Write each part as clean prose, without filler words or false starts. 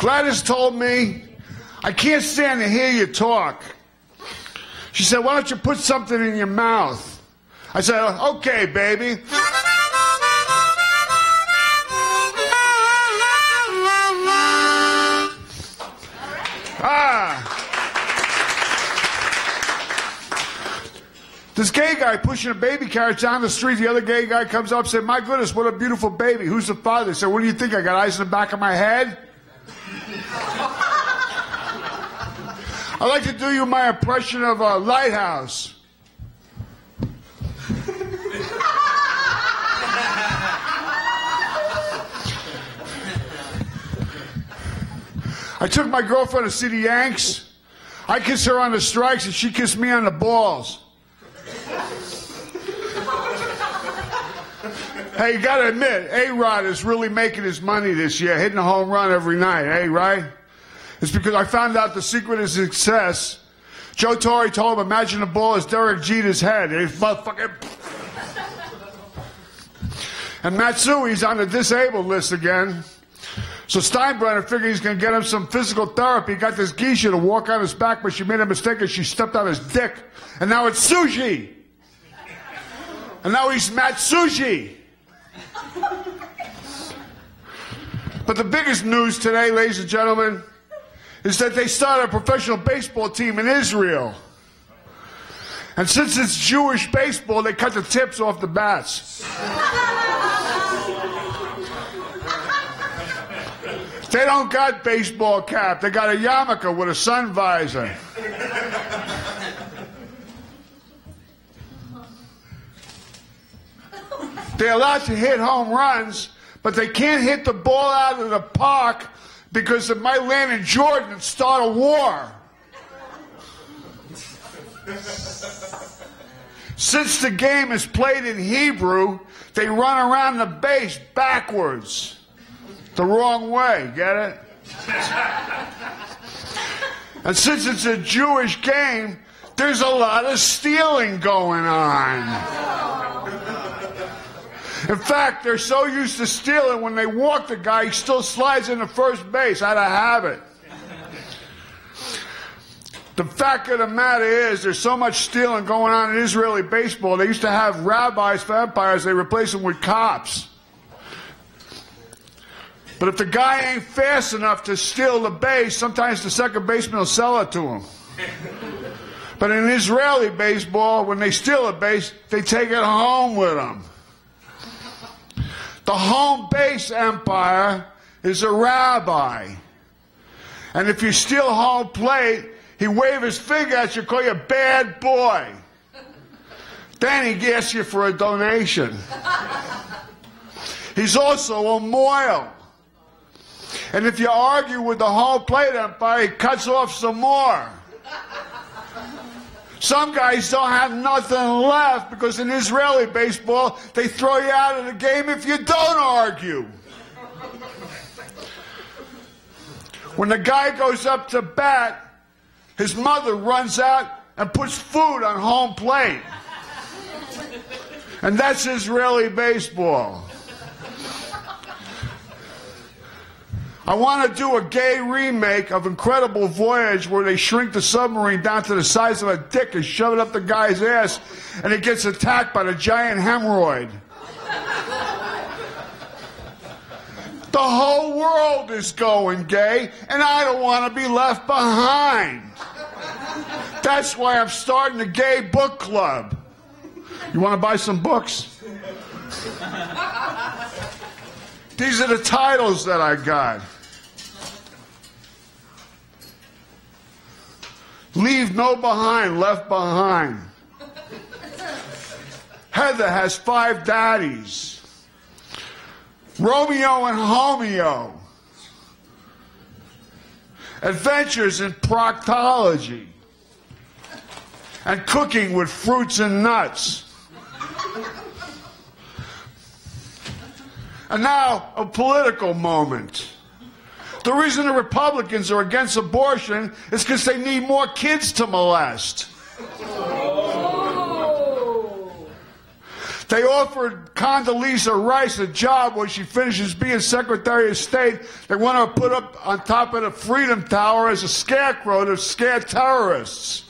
Gladys told me, I can't stand to hear you talk. She said, why don't you put something in your mouth? I said, okay, baby. This gay guy pushing a baby carriage down the street, the other gay guy comes up and said, my goodness, what a beautiful baby. Who's the father? He said, what do you think? I got eyes in the back of my head? I'd like to do you my impression of a lighthouse. I took my girlfriend to see the Yanks. I kissed her on the strikes and she kissed me on the balls. Hey, you gotta admit, A-Rod is really making his money this year, hitting a home run every night, eh, right? It's because I found out the secret of success. Joe Torre told him, imagine the ball is Derek Jeter's head. Motherfucker. And Matsui's on the disabled list again. So Steinbrenner figured he's going to get him some physical therapy. He got this geisha to walk on his back, but she made a mistake and she stepped on his dick. And now it's sushi. And now he's Matsushi. But the biggest news today, ladies and gentlemen, is that they started a professional baseball team in Israel. And since it's Jewish baseball, they cut the tips off the bats. They don't got baseball cap. They got a yarmulke with a sun visor. They're allowed to hit home runs, but they can't hit the ball out of the park because it might land in Jordan and start a war. Since the game is played in Hebrew, they run around the base backwards. The wrong way, get it? And since it's a Jewish game, there's a lot of stealing going on. In fact, they're so used to stealing, when they walk the guy, he still slides into first base out of habit. The fact of the matter is, there's so much stealing going on in Israeli baseball, they used to have rabbis for empires, they replace them with cops. But if the guy ain't fast enough to steal the base, sometimes the second baseman will sell it to him. But in Israeli baseball, when they steal a base, they take it home with them. The home base empire is a rabbi. And if you steal home plate, he wave his finger at you, call you a bad boy. Then he asks you for a donation. He's also a moil. And if you argue with the home plate empire, he cuts off some more. Some guys don't have nothing left because in Israeli baseball, they throw you out of the game if you don't argue. When the guy goes up to bat, his mother runs out and puts food on home plate. And that's Israeli baseball. I want to do a gay remake of Incredible Voyage where they shrink the submarine down to the size of a dick and shove it up the guy's ass and it gets attacked by the giant hemorrhoid. The whole world is going gay and I don't want to be left behind. That's why I'm starting a gay book club. You want to buy some books? These are the titles that I got. Leave no behind, left behind. Heather has 5 daddies. Romeo and Homeo. Adventures in proctology. And cooking with fruits and nuts. And now, a political moment. The reason the Republicans are against abortion is because they need more kids to molest. They offered Condoleezza Rice a job when she finishes being Secretary of State. They want her to put up on top of the Freedom Tower as a scarecrow to scare terrorists.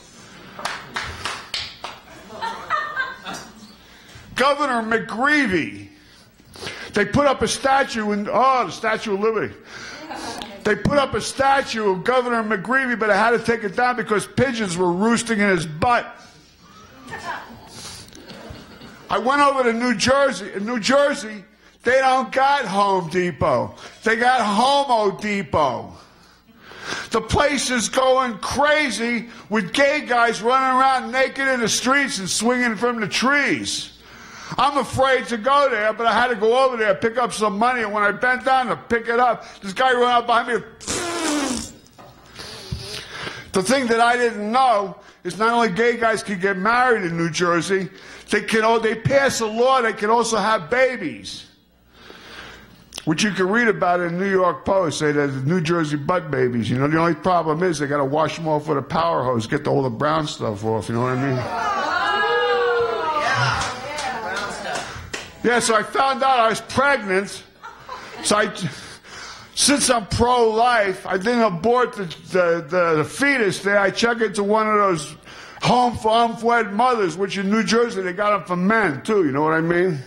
Governor McGreevey. They put up a statue the Statue of Liberty. They put up a statue of Governor McGreevey, but I had to take it down because pigeons were roosting in his butt. I went over to New Jersey. In New Jersey, they don't got Home Depot. They got Homo Depot. The place is going crazy with gay guys running around naked in the streets and swinging from the trees. I'm afraid to go there, but I had to go over there, pick up some money, and when I bent down to pick it up, this guy ran up behind me. The thing that I didn't know is not only gay guys can get married in New Jersey, they pass a law they can also have babies, which you can read about in the New York Post. Say that the New Jersey butt babies. You know, the only problem is they got to wash them off with a power hose, get all the brown stuff off. You know what I mean? Yeah, so I found out I was pregnant. So since I'm pro-life, I didn't abort the fetus there. I check into one of those home for unwed mothers, which in New Jersey, they got them for men, too. You know what I mean?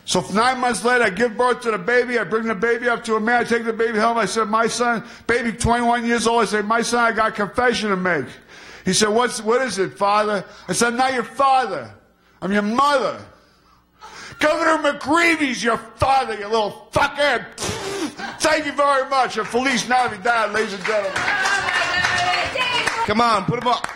So 9 months later, I give birth to the baby. I bring the baby up to a man. I take the baby home. I said, my son, baby 21 years old. I said, my son, I got a confession to make. He said, what is it, father? I said, I'm not your father. I'm your mother. Governor McGreevy's your father, you little fucker. Thank you very much. And Feliz Navidad, ladies and gentlemen. Come on, put him up.